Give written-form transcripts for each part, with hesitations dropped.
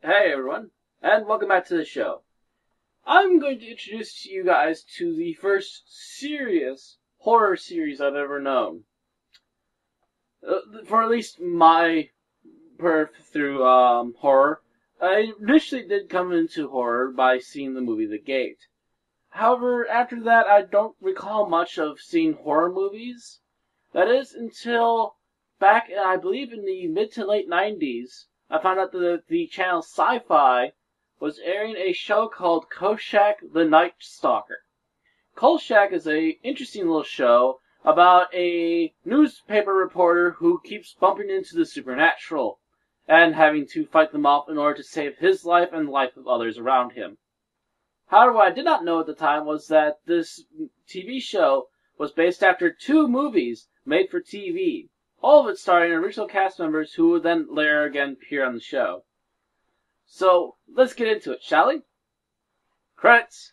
Hey everyone, and welcome back to the show. I'm going to introduce you guys to the first serious horror series I've ever known. For at least my perf through horror, I initially did come into horror by seeing the movie The Gate. However, after that I don't recall much of seeing horror movies. That is until back, I believe, in the mid to late 90s, I found out that the channel Sci-Fi was airing a show called Kolchak the Night Stalker. Kolchak is a interesting little show about a newspaper reporter who keeps bumping into the supernatural and having to fight them off in order to save his life and the life of others around him. However, what I did not know at the time was that this TV show was based after two movies made for TV. All of it starring original cast members who would then later again appear on the show. So, let's get into it, shall we? Credits!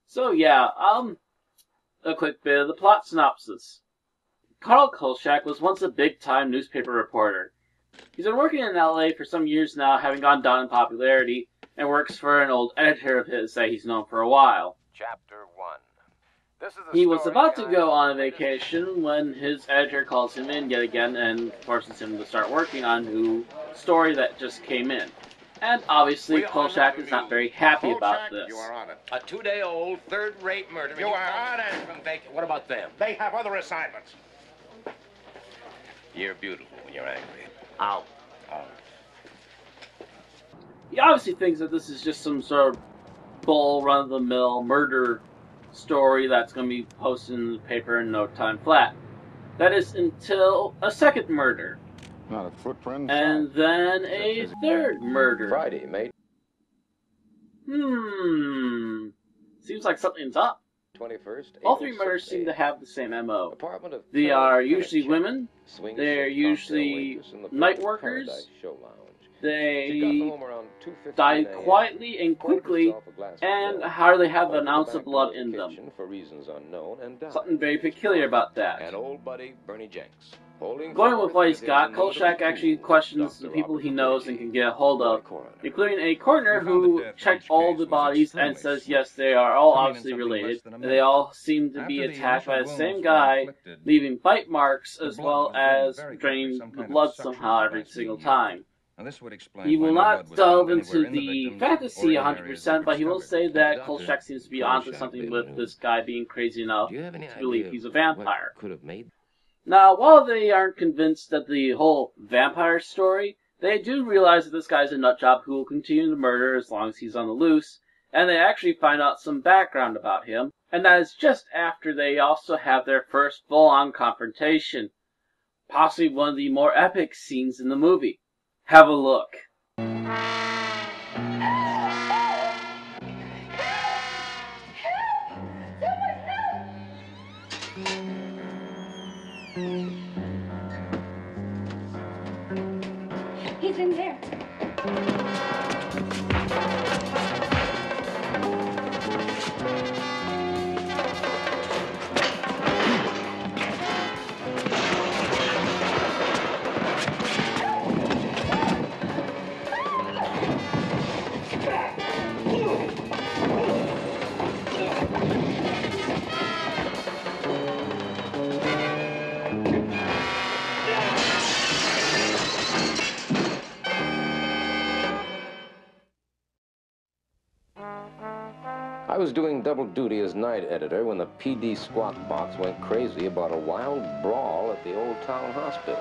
So yeah, a quick bit of the plot synopsis. Carl Kolchak was once a big-time newspaper reporter. He's been working in LA for some years now, having gone down in popularity, and works for an old editor of his that he's known for a while. Chapter 1. He was about to go on a vacation when his editor calls him in yet again and forces him to start working on a new story that just came in. And obviously, Kolchak is not very happy about this. You are on it. A 2-day-old, third-rate murder. You are on it. From vacation. What about them? They have other assignments. You're beautiful when you're angry. Out. He obviously thinks that this is just some sort of bull, run-of-the-mill murder story that's going to be posted in the paper in no time flat. That is until a second murder. Not a footprint. And then a third murder. Friday, mate. Seems like something's up. 21st. All three murders seem to have the same MO. Apartment of They are usually women. Swings They're from usually waitress in the night Paradise workers. Show lounge. She got They home around 2:15 die a.m., quietly and poured quickly, herself a glass of and milk, hardly have went an to the ounce back of blood door in the them. kitchen for reasons unknown, and died. Something very peculiar about that. And old buddy Bernie Jenks. Going with what he's got, Kolchak actually questions the people he knows and can get a hold of, including a coroner who checked all the bodies and says yes, they are all obviously related. They all seem to be attacked by the same guy, leaving bite marks as well as draining the blood somehow every single time. He will not delve into the fantasy 100%, but he will say that Kolchak seems to be onto something with this guy being crazy enough to believe he's a vampire. Now, while they aren't convinced that the whole vampire story, they do realize that this guy's a nutjob who will continue to murder as long as he's on the loose, and they actually find out some background about him, and that is just after they also have their first full-on confrontation. Possibly one of the more epic scenes in the movie. Have a look. He's in there. was doing double duty as night editor when the PD squawk box went crazy about a wild brawl at the Old Town Hospital.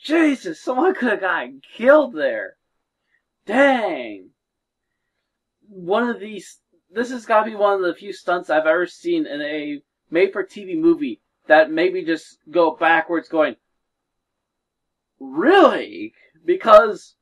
Jesus, someone could have gotten killed there. Dang. This has got to be one of the few stunts I've ever seen in a made-for-TV movie that made me just go backwards going, really? Because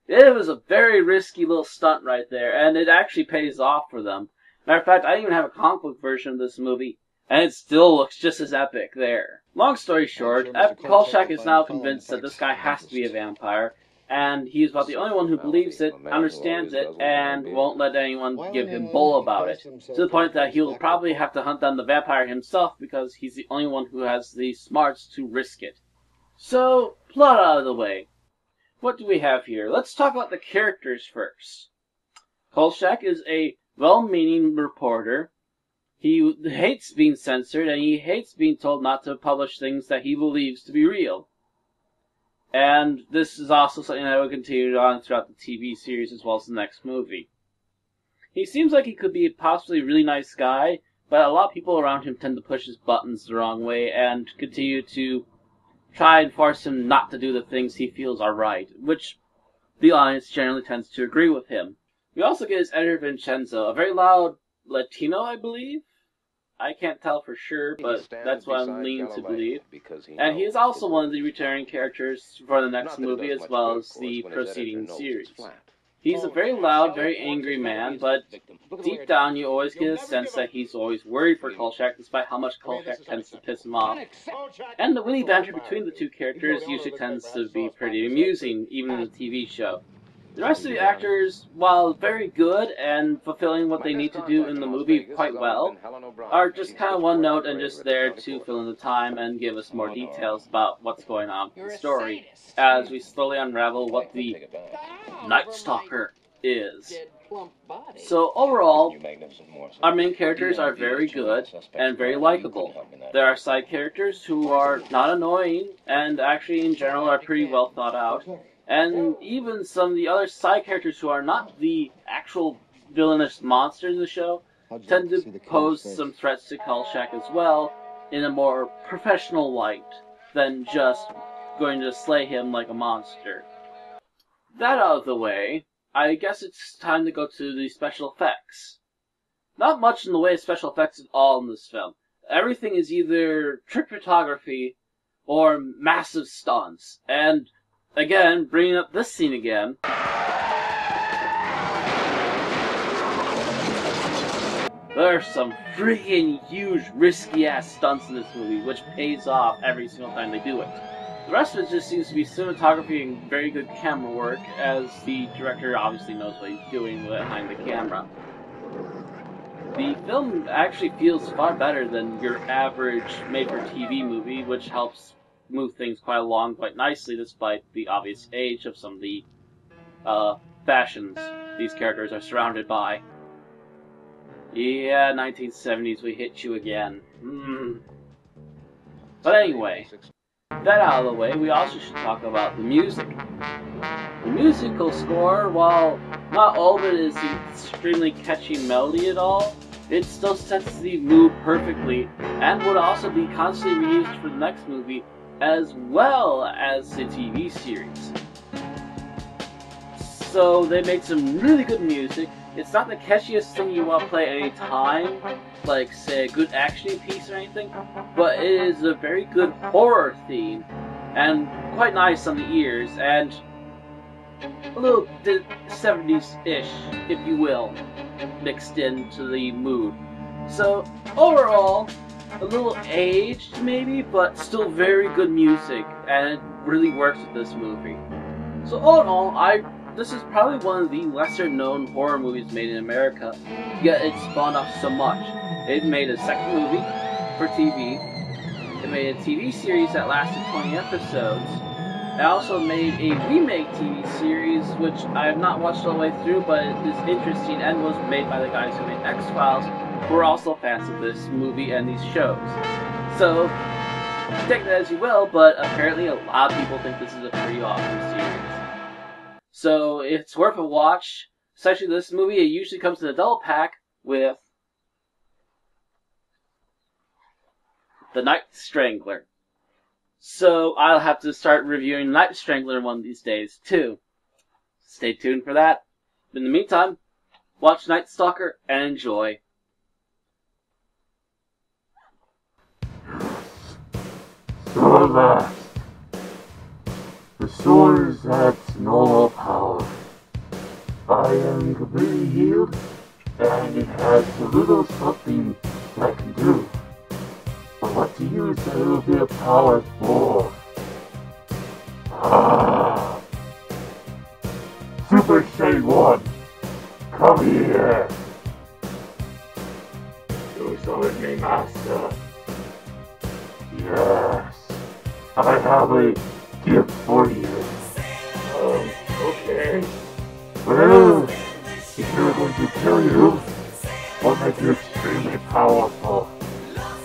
it was a very risky little stunt right there, and it actually pays off for them. Matter of fact, I even have a comic book version of this movie, and it still looks just as epic there. Long story short, Kolchak is now convinced that this guy has to be a vampire, and he's about the only one who believes it, understands it, and won't let anyone give him bull about it. To the point that he'll probably have to hunt down the vampire himself because he's the only one who has the smarts to risk it. So, plot out of the way. What do we have here? Let's talk about the characters first. Kolchak is a well-meaning reporter. He hates being censored, and he hates being told not to publish things that he believes to be real. And this is also something that will continue on throughout the TV series as well as the next movie. He seems like he could be possibly a really nice guy, but a lot of people around him tend to push his buttons the wrong way and continue to try and force him not to do the things he feels are right, which the audience generally tends to agree with him. We also get his editor Vincenzo, a very loud Latino, I believe? I can't tell for sure, but that's what I'm leaning to believe. And he is also one of the returning characters for the next movie as well as the preceding series. He's a very loud, very angry man, but deep down you always get a sense that he's always worried for Kolchak, despite how much Kolchak tends to piss him off. And the witty banter between the two characters usually tends to be pretty amusing, even in the TV show. The rest of the actors, while very good and fulfilling what they need to do in the movie quite well, are just kind of one note and just there to fill in the time and give us more details about what's going on in the story, as we slowly unravel what the Night Stalker is. So overall, our main characters are very good and very likable. There are side characters who are not annoying and actually in general are pretty well thought out. And even some of the other side characters who are not the actual villainous monsters in the show tend to pose some threats to Kolchak as well in a more professional light than just going to slay him like a monster. That out of the way, I guess it's time to go to the special effects. Not much in the way of special effects at all in this film. Everything is either trick photography or massive stunts, and again, bringing up this scene again, there are some freaking huge, risky-ass stunts in this movie, which pays off every single time they do it. The rest of it just seems to be cinematography and very good camera work, as the director obviously knows what he's doing behind the camera. The film actually feels far better than your average made-for-TV movie, which helps move things quite along quite nicely despite the obvious age of some of the fashions these characters are surrounded by. Yeah, 1970s, we hit you again. But anyway, that out of the way, we also should talk about the music. The musical score, while not all of it is extremely catchy melody at all, it still sets the mood perfectly and would also be constantly reused for the next movie as well as the TV series. So they made some really good music. It's not the catchiest thing you want to play at any time, like say a good action piece or anything, but it is a very good horror theme and quite nice on the ears and a little bit 70s-ish, if you will, mixed into the mood. So overall, a little aged maybe, but still very good music, and it really works with this movie. So all in all, this is probably one of the lesser known horror movies made in America, yet it spawned off so much. It made a second movie for TV, it made a TV series that lasted 20 episodes, it also made a remake TV series, which I have not watched all the way through, but it is interesting and was made by the guys who made X-Files, who are also fans of this movie and these shows. So, take that as you will, but apparently a lot of people think this is a pretty awesome series. So, it's worth a watch, especially this movie. It usually comes in a double pack with The Night Strangler. So I'll have to start reviewing Night Strangler one of these days, too. Stay tuned for that. In the meantime, watch Night Stalker and enjoy. So at last, the sword is at normal power. I am completely healed, and it has a little something I can do. But what to use that little bit of power for? Super Shade 1, come here! Do so with me, Master. Yes, I have a gift for you. Okay. Well, if you're going to kill you, or make you extremely powerful.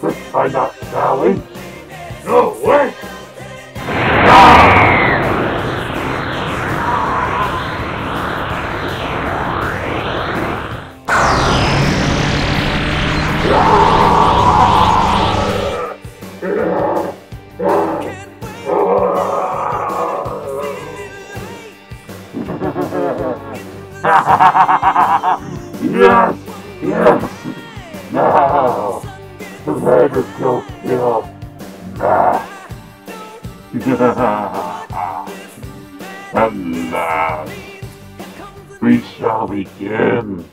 Let's find out, shall we? No, wait! Yes! Yes! Now! Let us go kill Mac! At last, we shall begin.